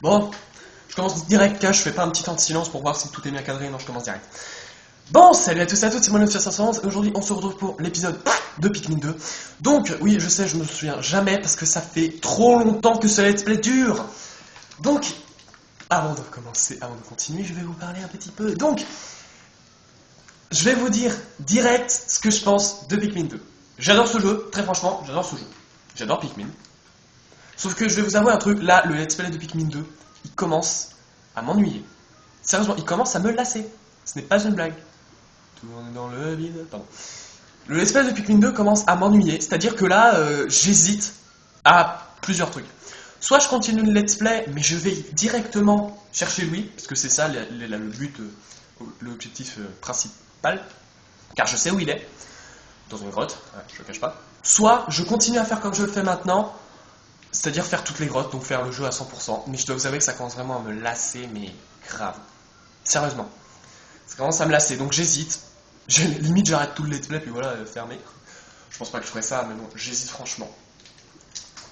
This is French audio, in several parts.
Bon, je commence direct, cash, je fais pas un petit temps de silence pour voir si tout est bien cadré, non je commence direct. Bon, salut à tous et à toutes, c'est moi le 511 et aujourd'hui on se retrouve pour l'épisode de Pikmin 2. Donc, oui, je sais, je me souviens jamais parce que ça fait trop longtemps que ce let's play dure. Donc, avant de commencer, avant de continuer, je vais vous parler un petit peu. Donc, je vais vous dire direct ce que je pense de Pikmin 2. J'adore ce jeu, très franchement, j'adore ce jeu. J'adore Pikmin. Sauf que je vais vous avouer un truc, là, le let's play de Pikmin 2, il commence à m'ennuyer. Sérieusement, il commence à me lasser. Ce n'est pas une blague. Tourne dans le vide, pardon. Le let's play de Pikmin 2 commence à m'ennuyer, c'est-à-dire que là, j'hésite à plusieurs trucs. Soit je continue le let's play, mais je vais directement chercher Louis, parce que c'est ça le but, l'objectif principal, car je sais où il est, dans une grotte, ouais, je le cache pas. Soit je continue à faire comme je le fais maintenant, c'est-à-dire faire toutes les grottes, donc faire le jeu à 100%, mais je dois vous avouer que ça commence vraiment à me lasser, mais grave. Sérieusement. Ça commence à me lasser, donc j'hésite. Limite j'arrête tout le let's play, puis voilà, fermé. Je pense pas que je ferais ça, mais bon, j'hésite franchement.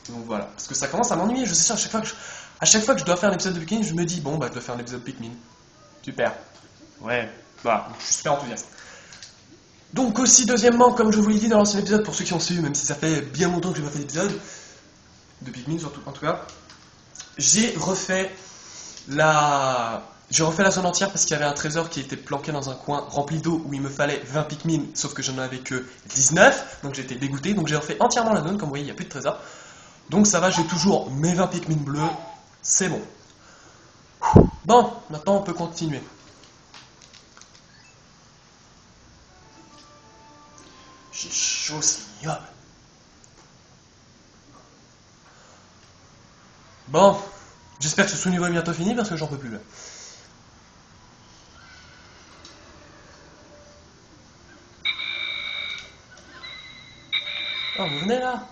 Donc voilà, parce que ça commence à m'ennuyer, je sais ça, à chaque fois que je dois faire un épisode de Pikmin, je me dis, bon bah je dois faire un épisode de Pikmin. Super. Ouais, bah, je suis super enthousiaste. Donc aussi, deuxièmement, comme je vous l'ai dit dans l'ancien épisode, pour ceux qui ont suivi, même si ça fait bien longtemps que j'ai pas fait d'épisode, de Pikmin surtout, en tout cas, j'ai refait la zone entière parce qu'il y avait un trésor qui était planqué dans un coin rempli d'eau où il me fallait 20 Pikmin, sauf que j'en avais que 19, donc j'étais dégoûté, donc j'ai refait entièrement la zone, comme vous voyez, il n'y a plus de trésor. Donc ça va, j'ai toujours mes 20 Pikmin bleus, c'est bon. Bon, maintenant on peut continuer. J'ai chaud, c'est ignoble. Bon, j'espère que ce sous-niveau est bientôt fini parce que j'en peux plus là. Oh, vous venez là?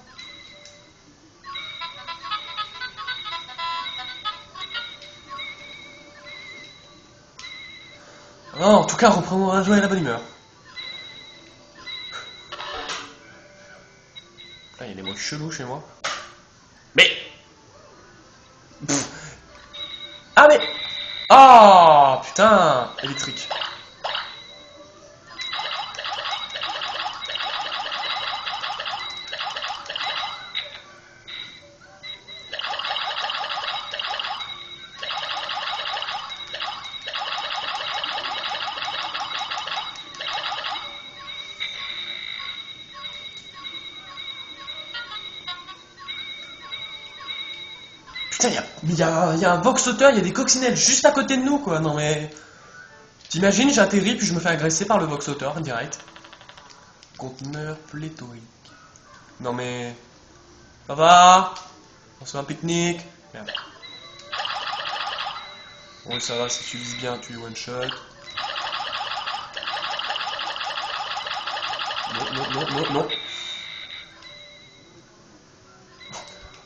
Oh, en tout cas, reprenons la joie et la bonne humeur. Là, il y a des mots chelous chez moi. Mais... Pff. Ah mais... Oh, putain, électrique. Putain, il y a un vox-sauteur, il y a des coccinelles juste à côté de nous, quoi. Non mais... T'imagines, j'atterris puis je me fais agresser par le vox-sauteur, direct. Conteneur pléthorique. Non mais... Ça va? On se fait un pique-nique? Merde. Bon, ça va, si tu vises bien, tu one-shot. Non, non, non, non, non.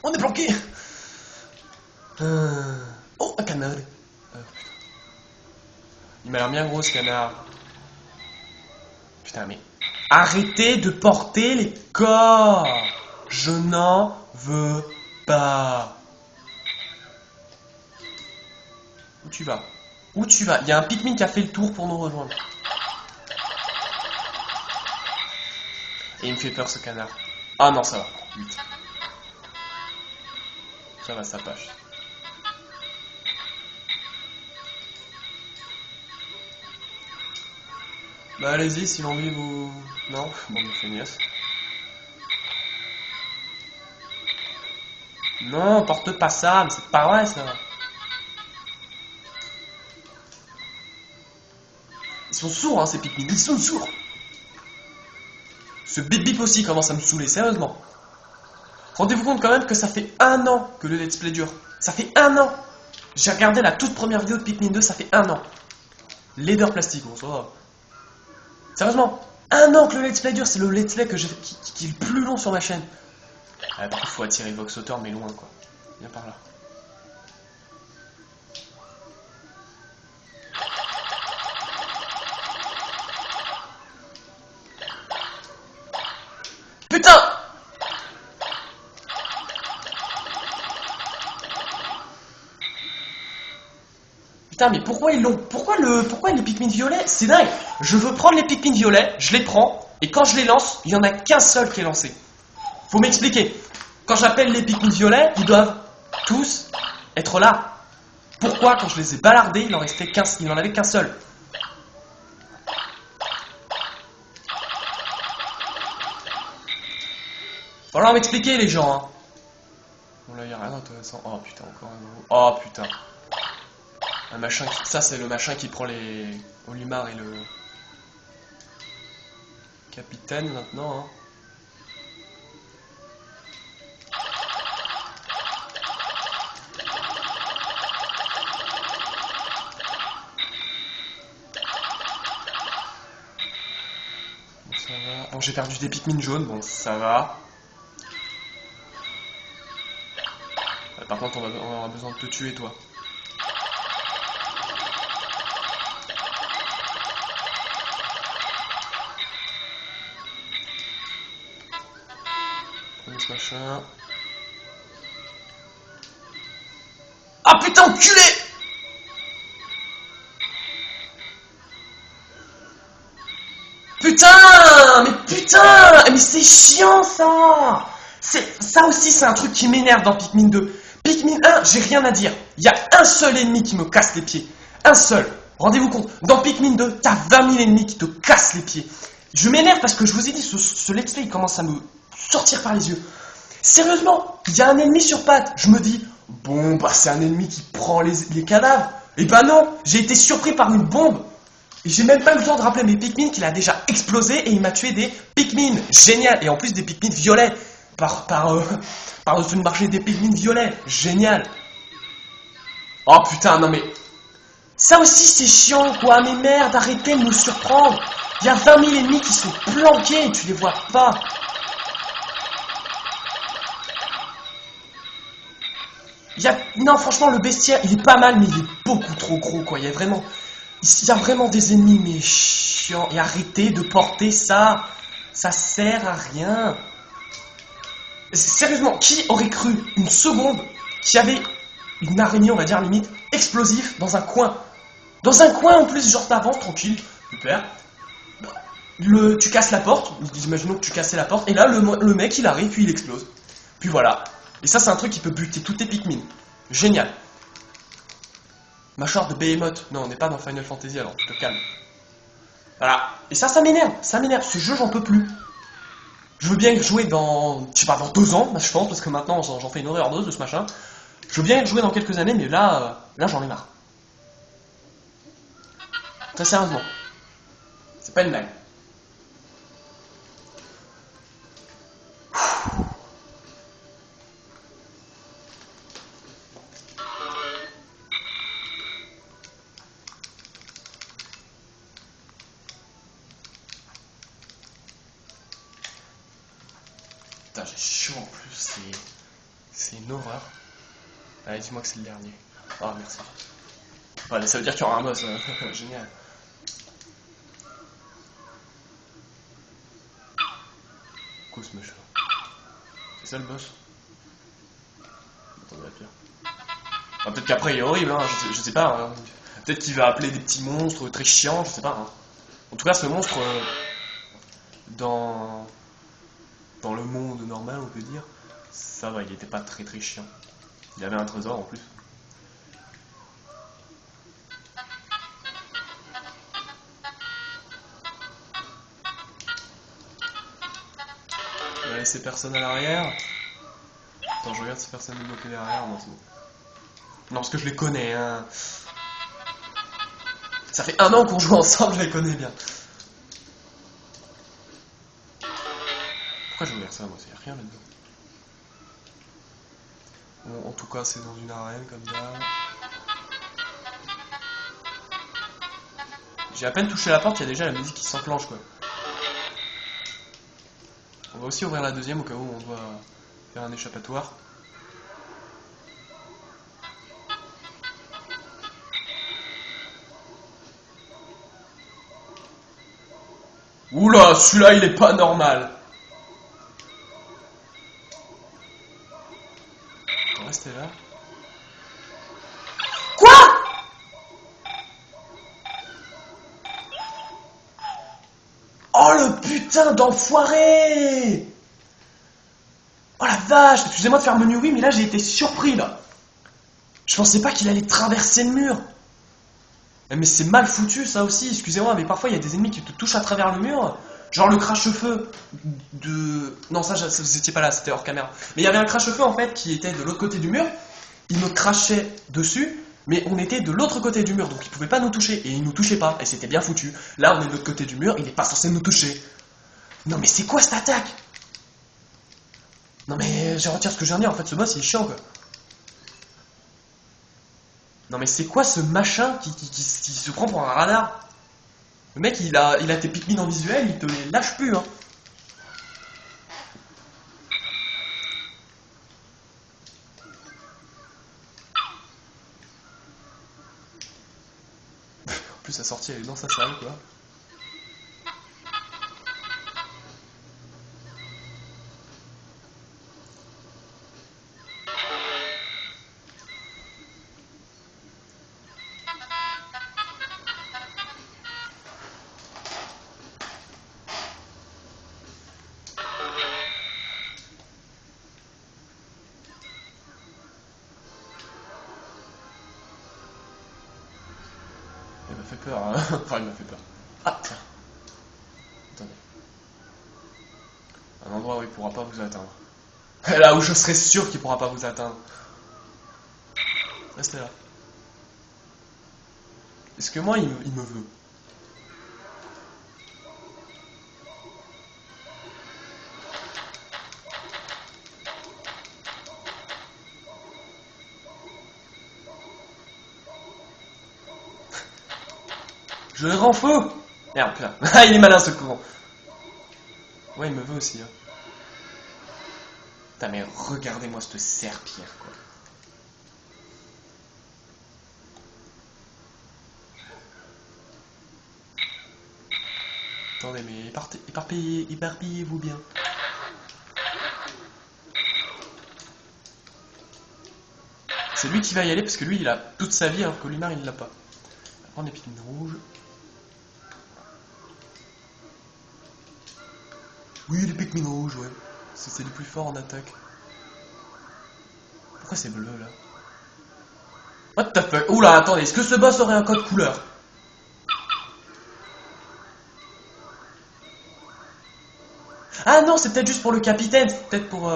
On est bloqué! Oh, un canard. Il m'a l'air bien gros ce canard. Putain, mais... Arrêtez de porter les corps! Je n'en veux pas. Où tu vas? Où tu vas? Il y a un Pikmin qui a fait le tour pour nous rejoindre. Et il me fait peur ce canard. Ah non, ça va. 8. Ça va, ça passe. Bah allez-y, si l'envie vous... Non, bon, me feignasse. Non, porte pas ça, mais c'est pas vrai ça. Ils sont sourds, hein, ces Pikmin, ils sont sourds. Ce bip bip aussi commence à me saouler, sérieusement. Rendez-vous compte quand même que ça fait 1 an que le let's play dure. Ça fait 1 an. J'ai regardé la toute première vidéo de Pikmin 2, ça fait 1 an. Laideur plastique, bon ça va. Sérieusement, 1 an que le let's play dure, c'est le let's play que j'ai qui est le plus long sur ma chaîne. Ah, par contre, faut attirer le vox-sauteur, mais loin quoi. Viens par là. Putain! Putain, mais pourquoi ils l'ont... Pourquoi les Pikmin violets? C'est dingue. Je veux prendre les Pikmin violets, je les prends, et quand je les lance, il n'y en a qu'un seul qui est lancé. Faut m'expliquer. Quand j'appelle les Pikmin violets, ils doivent tous être là. Pourquoi, quand je les ai balardés, il n'en avait qu'un seul? Falloir m'expliquer, les gens, hein. Bon, là, il n'y a rien d'intéressant. Oh putain, encore un nouveau. Oh putain. Un machin qui... Ça, c'est le machin qui prend les Olimar et le capitaine maintenant, hein. Bon, ça va. Bon, j'ai perdu des Pikmin jaunes, bon, ça va. Par contre, on aura besoin de te tuer, toi. Prenez ce machin. Ah putain, enculé! Putain, mais c'est chiant ça! Ça aussi, c'est un truc qui m'énerve dans Pikmin 2. Pikmin 1, j'ai rien à dire. Il y a un seul ennemi qui me casse les pieds. Un seul. Rendez-vous compte, dans Pikmin 2, t'as 20 000 ennemis qui te cassent les pieds. Je m'énerve parce que je vous ai dit, ce let's play il commence à me sortir par les yeux. Sérieusement, il y a un ennemi sur pattes. Je me dis, bon, bah c'est un ennemi qui prend les cadavres. Et bah non, j'ai été surpris par une bombe. Et j'ai même pas eu le temps de rappeler mes Pikmin qu'il a déjà explosé et il m'a tué des Pikmin. Génial. Et en plus des Pikmin violets. Par-dessus le marché des Pikmin violets. Génial. Oh putain, non mais... Ça aussi c'est chiant quoi. Mais merde, arrêtez de nous surprendre. Il y a 20 000 ennemis qui sont planqués et tu les vois pas. Non, franchement, le bestiaire, il est pas mal, mais il est beaucoup trop gros, quoi. Il y a vraiment des ennemis, mais chiants. Et arrêtez de porter ça. Ça sert à rien. Sérieusement, qui aurait cru une seconde qu'il y avait une araignée, on va dire, limite, explosif dans un coin? Dans un coin, en plus, genre, t'avances, tranquille. Super. Tu casses la porte. Imaginons que tu cassais la porte. Et là, le mec, il arrive, puis il explose. Puis voilà. Et ça, c'est un truc qui peut buter tous tes Pikmin. Génial. Mâchoire de Behemoth. Non, on n'est pas dans Final Fantasy, alors je te calme. Voilà. Et ça m'énerve. Ça m'énerve. Ce jeu, j'en peux plus. Je veux bien jouer dans... Je sais pas, dans 2 ans, je pense, parce que maintenant, j'en fais une overdose de ce machin. Je veux bien jouer dans quelques années, mais là j'en ai marre. Très sérieusement. C'est pas une blague. Putain, j'ai chaud en plus, c'est une horreur. Allez, dis-moi que c'est le dernier. Oh, merci. Voilà, ça veut dire qu'il y aura un boss. Génial. Quoi ce machin? C'est ça le boss? Attendez, la pire. Ah, peut-être qu'après il est horrible, hein, je sais pas. Hein. Peut-être qu'il va appeler des petits monstres très chiants, je sais pas. Hein. En tout cas, ce monstre, dans le monde normal, on peut dire, ça va, il était pas très très chiant. Il y avait un trésor en plus. On va laisser personne à l'arrière. Attends, je regarde si personne n'est bloqué derrière. Non, c'est bon. Non, parce que je les connais, hein. Ça fait 1 an qu'on joue ensemble, je les connais bien. Pourquoi j'ai ouvert ça, moi? Il n'y a rien là-dedans. Bon, en tout cas, c'est dans une arène, comme ça. J'ai à peine touché la porte, il y a déjà la musique qui s'enclenche, quoi. On va aussi ouvrir la deuxième, au cas où on doit faire un échappatoire. Oula, celui-là, il est pas normal. Restez là. Quoi? le putain d'enfoiré! Oh la vache! Excusez-moi de faire menu oui, mais là j'ai été surpris là. Je pensais pas qu'il allait traverser le mur. Mais c'est mal foutu ça aussi, excusez-moi, mais parfois il y a des ennemis qui te touchent à travers le mur. Genre le crache-feu de... Non, ça vous étiez pas là, c'était hors caméra. Mais il y avait un crache-feu en fait qui était de l'autre côté du mur. Il me crachait dessus, mais on était de l'autre côté du mur, donc il pouvait pas nous toucher. Et il nous touchait pas, et c'était bien foutu. Là, on est de l'autre côté du mur, il n'est pas censé nous toucher. Non mais c'est quoi cette attaque? Non mais je retire ce que je viens de dire, en fait ce boss il est chiant quoi. Non mais c'est quoi ce machin qui se prend pour un radar? Le mec il a tes Pikmin en visuel, il te les lâche plus hein. En plus sa sortie elle est dans sa salle quoi. Il m'a fait peur, hein. Enfin il m'a fait peur. Ah tiens. Attendez. Un endroit où il pourra pas vous atteindre. Là où je serai sûr qu'il pourra pas vous atteindre. Restez là. Est-ce que moi il me veut? Je le rends fou! Merde, putain. Ah, il est malin ce courant. Ouais, il me veut aussi. Hein. Putain, mais regardez-moi cette serpillère, quoi. Attendez, mais éparpillez-vous bien. C'est lui qui va y aller parce que lui, il a toute sa vie, alors que Olimar, il l'a pas. On va prendre les Pikmin rouges. Oui, les Pikmin rouges, ouais. C'est les plus forts en attaque. Pourquoi c'est bleu, là? What the fuck? Oula, attendez, est-ce que ce boss aurait un code couleur? Ah non, c'est peut-être juste pour le capitaine, c'est peut-être pour...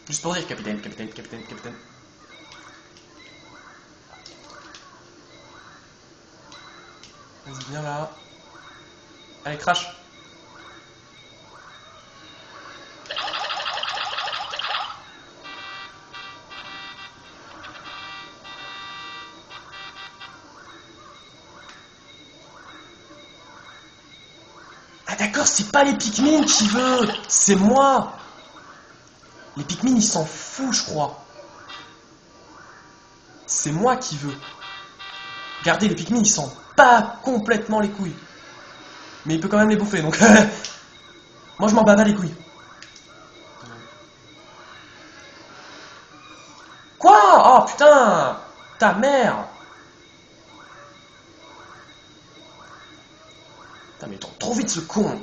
Juste pour dire capitaine. Vas-y, viens là. Allez, crash. Ah d'accord, c'est pas les Pikmin qui veut, c'est moi. Les Pikmin, ils s'en foutent, je crois. C'est moi qui veux. Regardez, les Pikmin, ils s'en battent complètement les couilles. Mais il peut quand même les bouffer, donc... Moi, je m'en bats pas les couilles. Quoi? Oh, putain! Ta mère! Putain, mais il tombe trop vite, ce con!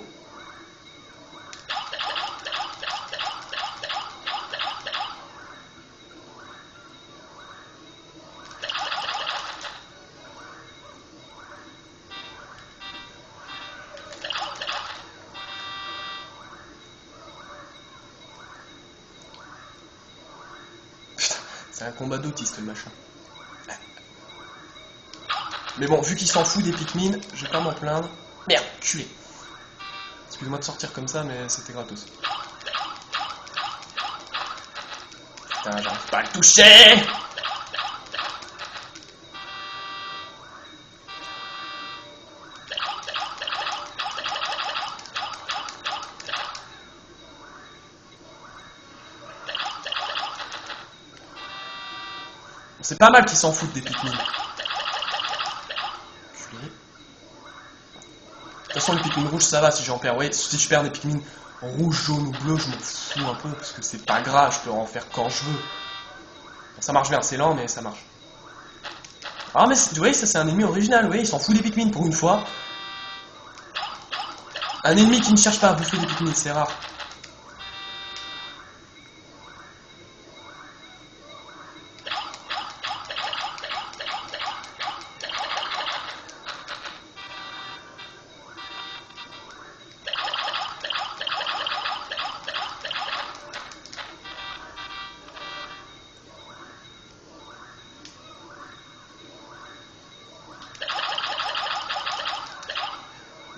C'est un combat d'autiste le machin. Mais bon, vu qu'il s'en fout des Pikmin, je vais pas m'en plaindre. Merde, culé. Excuse-moi de sortir comme ça, mais c'était gratos. Putain, j'arrive pas à le toucher! C'est pas mal qu'ils s'en foutent des Pikmin. De toute façon, les Pikmin rouges, ça va si j'en perds. Oui, si je perds des Pikmin rouges, jaunes ou bleus, je m'en fous un peu parce que c'est pas grave, je peux en faire quand je veux. Ça marche bien, c'est lent, mais ça marche. Ah mais vous voyez, ça c'est un ennemi original, vous voyez, il s'en fout des Pikmin pour une fois. Un ennemi qui ne cherche pas à bouffer des Pikmin, c'est rare.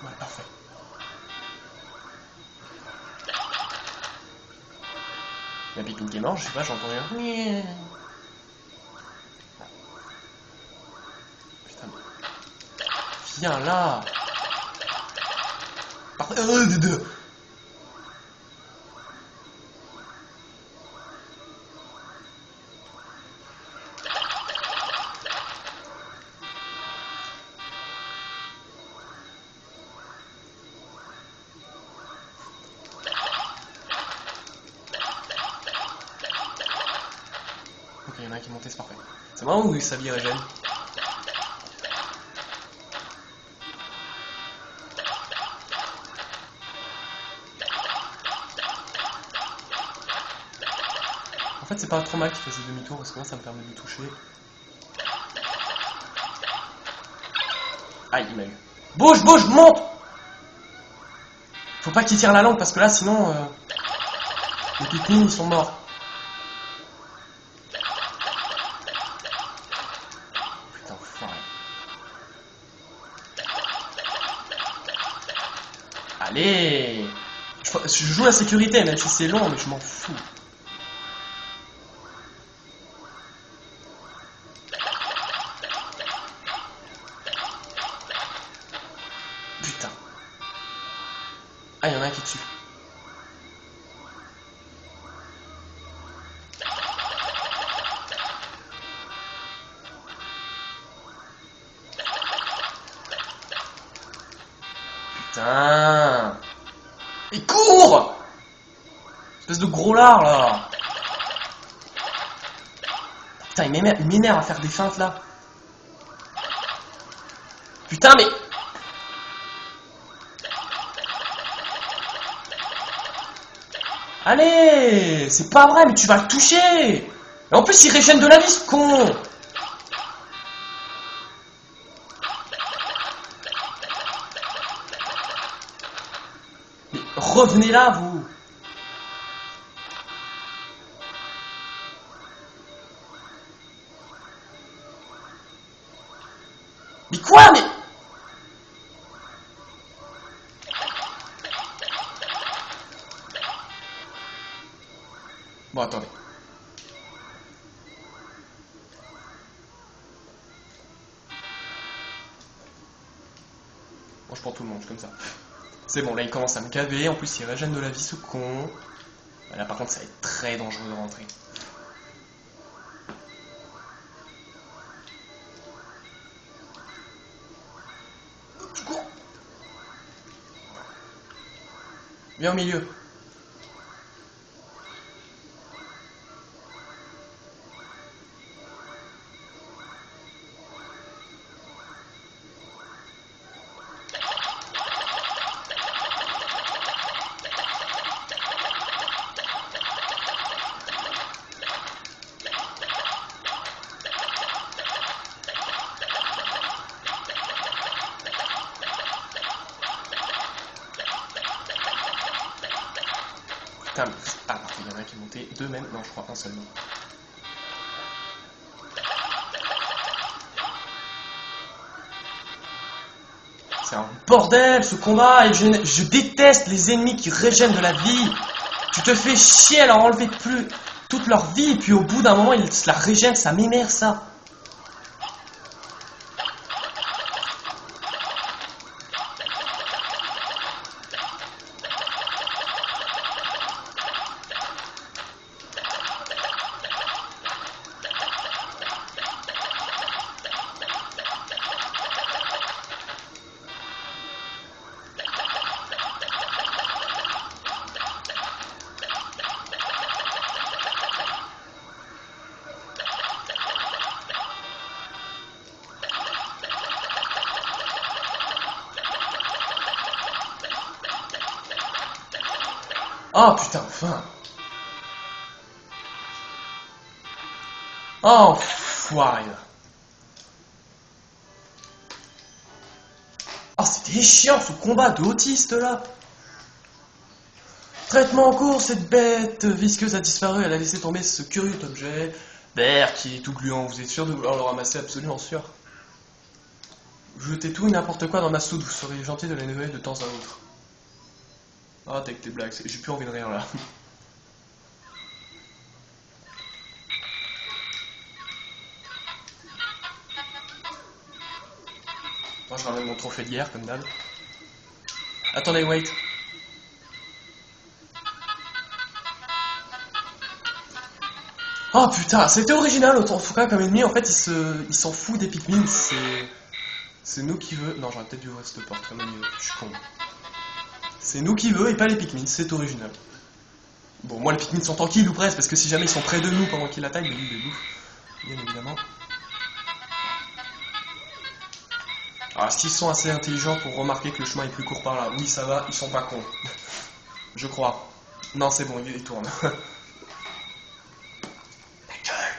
Ouais, parfait. La Pikmin qui est mort, je sais pas, j'entends rien. Putain, mais... Viens là. Parfait. Deux. Ok, il y en a un qui est monté, c'est parfait. C'est vraiment où sa vie régène. En fait, c'est pas trop mal qu'il fasse demi-tour parce que moi ça me permet de le toucher. Aïe, il m'a eu. Bouge, monte! Faut pas qu'il tire la langue parce que là, sinon, les Pikmin ils sont morts. Putain, enfoiré. Allez! Je joue la sécurité, même si c'est long, mais je m'en fous. Putain. Ah, il y en a un qui tue. Putain. Il court! Espèce de gros lard, là. Putain, il m'énerve à faire des feintes, là. Putain, mais... Allez! C'est pas vrai, mais tu vas le toucher! Et en plus, il régène de la vie, ce con! Mais revenez là, vous! Mais quoi, mais... Bon, attendez. Bon, je prends tout le monde, comme ça. C'est bon, là, il commence à me caver. En plus, il régène de la vie, ce con. Là, par contre, ça va être très dangereux de rentrer. Je cours. Viens au milieu. Putain, mais... Ah, parfait, il y en a un qui est monté. Deux même. Non, je crois un seulement. C'est un bordel, ce combat. Et je déteste les ennemis qui régènent de la vie. Tu te fais chier à leur enlever plus toute leur vie. Et puis au bout d'un moment, ils se la régènent. Ça m'énerve, ça. Ah putain, enfin. Oh, foiré. Oh, c'était chiant ce combat de autiste là. Traitement en cours, cette bête visqueuse a disparu, elle a laissé tomber ce curieux objet. Berk, qui est tout gluant, vous êtes sûr de vouloir le ramasser, absolument sûr. Jetez tout et n'importe quoi dans ma soude, vous seriez gentil de la nettoyer de temps à autre. Ah, t'as que tes blagues, j'ai plus envie de rire là. Moi je ramène mon trophée de guerre comme d'hab. Attendez, wait. Oh putain, c'était original, en tout cas comme ennemi, en fait il s'en fout des Pikmin, c'est nous qui veut. Non, j'aurais peut-être dû ouvrir cette porte, comme je suis con. C'est nous qui veut et pas les Pikmin, c'est original. Bon, moi les Pikmin sont tranquilles ou presque, parce que si jamais ils sont près de nous pendant qu'ils attaquent, mais lui il les bouffe, bien évidemment. Alors, est-ce qu'ils sont assez intelligents pour remarquer que le chemin est plus court par là? Oui, ça va, ils sont pas cons. Je crois. Non, c'est bon, il tourne. Ta gueule.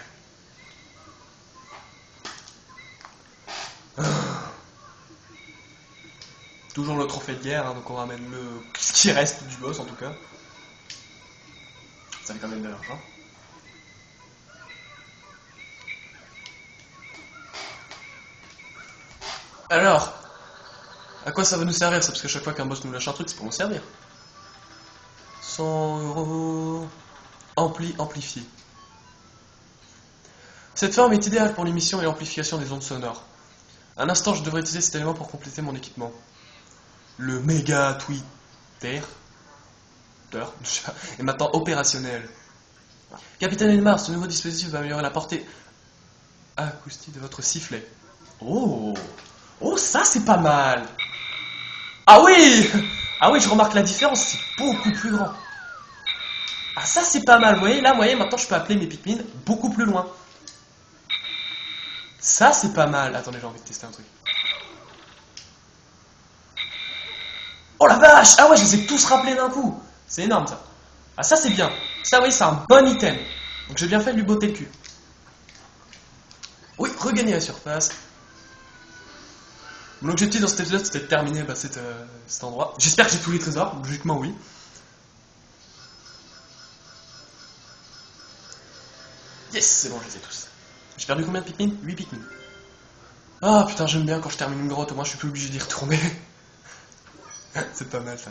Toujours le trophée de guerre, hein, donc on ramène ce qui reste du boss en tout cas. Ça fait quand même de l'argent. Alors, à quoi ça va nous servir ça? Parce qu'à chaque fois qu'un boss nous lâche un truc, c'est pour nous servir. 100 €. Amplifié. Cette forme est idéale pour l'émission et l'amplification des ondes sonores. Un instant, je devrais utiliser cet élément pour compléter mon équipement. Le méga Twitter est maintenant opérationnel. Capitaine Elmar, ce nouveau dispositif va améliorer la portée acoustique de votre sifflet. Oh, oh, ça c'est pas mal. Ah oui, ah oui, je remarque la différence, c'est beaucoup plus grand. Ah ça c'est pas mal, vous voyez, là, vous voyez, maintenant je peux appeler mes Pikmin beaucoup plus loin. Ça c'est pas mal. Attendez, j'ai envie de tester un truc. Oh la vache! Ah ouais, je les ai tous rappelés d'un coup. C'est énorme ça. Ah ça c'est bien. Ça oui, c'est un bon item. Donc j'ai bien fait de lui botter le cul. Oui, regagner la surface. Mon objectif dans cet épisode c'était de terminer cet endroit. J'espère que j'ai tous les trésors. Logiquement oui. Yes, c'est bon, je les ai tous. J'ai perdu combien de Pikmin? 8 Pikmin. Ah putain, j'aime bien quand je termine une grotte, au moins je suis plus obligé d'y retourner. C'est pas mal ça.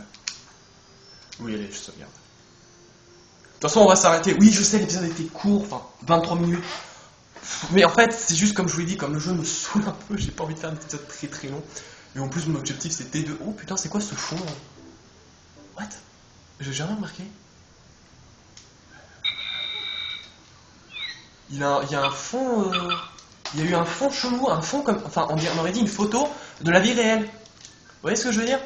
Oui, allez, je sauvegarde. De toute façon, on va s'arrêter. Oui, je sais, l'épisode était court, enfin 23 minutes. Mais en fait, c'est juste comme je vous l'ai dit, comme le jeu me saoule un peu, j'ai pas envie de faire un épisode très très long. Et en plus, mon objectif c'était de. Oh putain, c'est quoi ce fond là? What? J'ai jamais remarqué. Il y a un fond. Il y a eu un fond chelou, un fond comme. Enfin, on aurait dit une photo de la vie réelle. Vous voyez ce que je veux dire?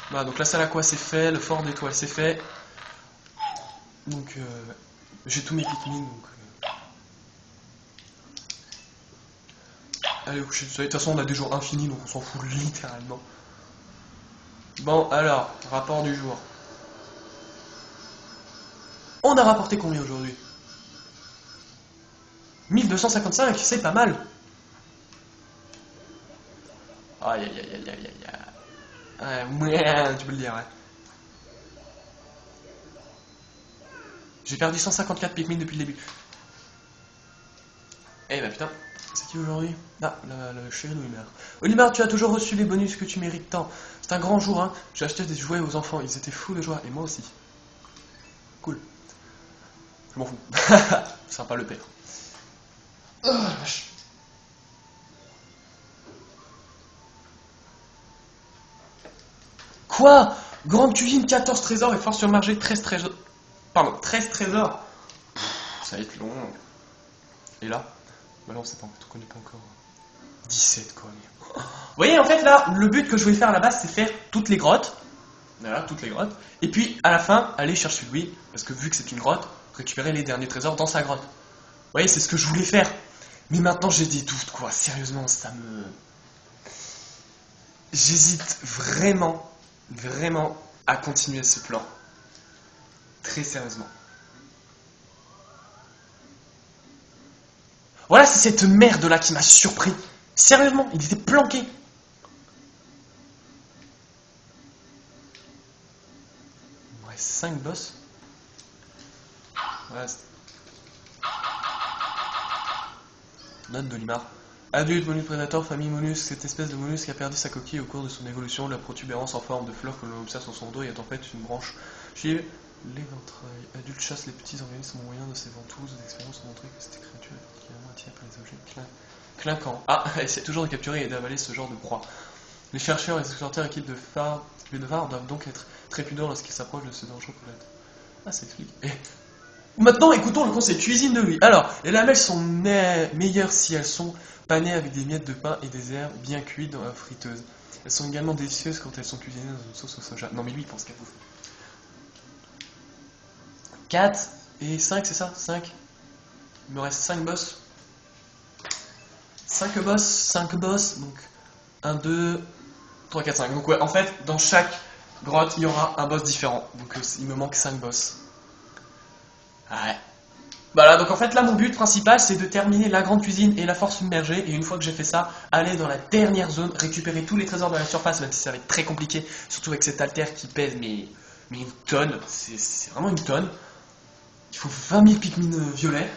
Voilà, donc la salle à quoi c'est fait, le fort d'étoiles c'est fait. Donc, j'ai tous mes Pikmin, donc. Allez, au coucher du soleil. De toute façon, on a des jours infinis, donc on s'en fout littéralement. Bon, alors, rapport du jour. On a rapporté combien aujourd'hui? 1255, c'est pas mal. Aïe aïe aïe aïe aïe aïe. Ouais, tu peux le dire, ouais. J'ai perdu 154 Pikmin depuis le début. Eh bah putain, c'est qui aujourd'hui? Ah, le chéri Olimar. Olimar, tu as toujours reçu les bonus que tu mérites tant. C'est un grand jour, hein. J'ai acheté des jouets aux enfants, ils étaient fous de joie, et moi aussi. Cool. Je m'en fous. Sympa le père. Oh la vache. Quoi? Grande cuisine, 14 trésors et force sur marché, 13 trésors. Pardon, 13 trésors. Ça va être long. Et là? Bah non, c'est pas, on connaît pas encore. 17 quoi. Vous voyez, en fait, là, le but que je voulais faire à la base, c'est faire toutes les grottes. Voilà, toutes les grottes. Et puis, à la fin, aller chercher lui, parce que vu que c'est une grotte, récupérer les derniers trésors dans sa grotte. Vous voyez, c'est ce que je voulais faire. Mais maintenant, j'ai des doutes, quoi. Sérieusement, ça me... J'hésite vraiment à continuer ce plan. Très sérieusement. Voilà, c'est cette merde là qui m'a surpris. Sérieusement, il était planqué. Il me reste 5 boss. Voilà. Note de Limar. Adulte, mollusque prédateur, famille mollusque, cette espèce de mollusque a perdu sa coquille au cours de son évolution. La protubérance en forme de fleur que l'on observe sur son dos est en fait une branche. Chez l'éventail adulte chasse les petits organismes au moyen de ses ventouses. Des expériences ont montré que cette créature est particulièrement attirée par les objets clinquants. Ah, essaie toujours de capturer et d'avaler ce genre de proie. Les chercheurs et les explorateurs équipés de phares doivent donc être très prudents lorsqu'ils s'approchent de ce dangereux planète. Ah, ça explique. Maintenant, écoutons le conseil cuisine de lui. Alors, les lamelles sont meilleures si elles sont panées avec des miettes de pain et des herbes bien cuites dans la friteuse. Elles sont également délicieuses quand elles sont cuisinées dans une sauce au soja. Non, mais lui, il pense qu'à bouffer. 4 et 5, c'est ça? 5. Il me reste 5 boss. 5 boss. Donc, 1, 2, 3, 4, 5. Donc, ouais, en fait, dans chaque grotte, il y aura un boss différent. Donc, il me manque 5 boss. Ouais. Voilà, donc en fait là mon but principal c'est de terminer la grande cuisine et la force submergée, et une fois que j'ai fait ça, aller dans la dernière zone, récupérer tous les trésors de la surface, même si ça va être très compliqué, surtout avec cet alter qui pèse mais une tonne, c'est vraiment une tonne. Il faut 20 000 Pikmin violets,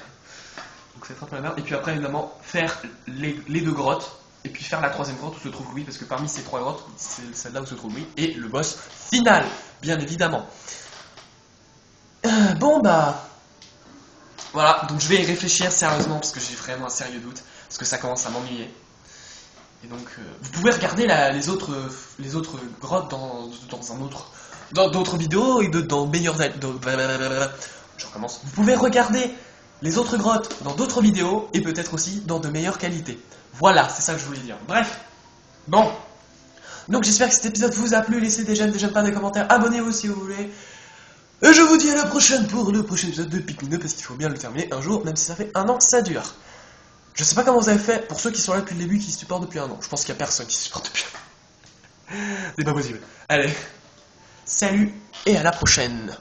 donc c'est un peu la merde, et puis après évidemment faire les 2 grottes, et puis faire la 3e grotte où se trouve Louis, parce que parmi ces 3 grottes, c'est celle-là où se trouve Louis, et le boss final, bien évidemment. Bon bah... Voilà, donc je vais y réfléchir sérieusement parce que j'ai vraiment un sérieux doute, parce que ça commence à m'ennuyer. Et donc, vous pouvez regarder les autres grottes dans d'autres vidéos et dans meilleurs... Je recommence. Vous pouvez regarder les autres grottes dans d'autres vidéos et peut-être aussi dans de meilleures qualités. Voilà, c'est ça que je voulais dire. Bref, bon. Donc j'espère que cet épisode vous a plu, laissez des j'aime pas, des commentaires, abonnez-vous si vous voulez. Et je vous dis à la prochaine pour le prochain épisode de Pikmin 2, parce qu'il faut bien le terminer un jour, même si ça fait 1 an que ça dure. Je sais pas comment vous avez fait pour ceux qui sont là depuis le début, qui supportent depuis 1 an. Je pense qu'il y a personne qui supporte depuis 1 an. C'est pas possible. Allez, salut et à la prochaine.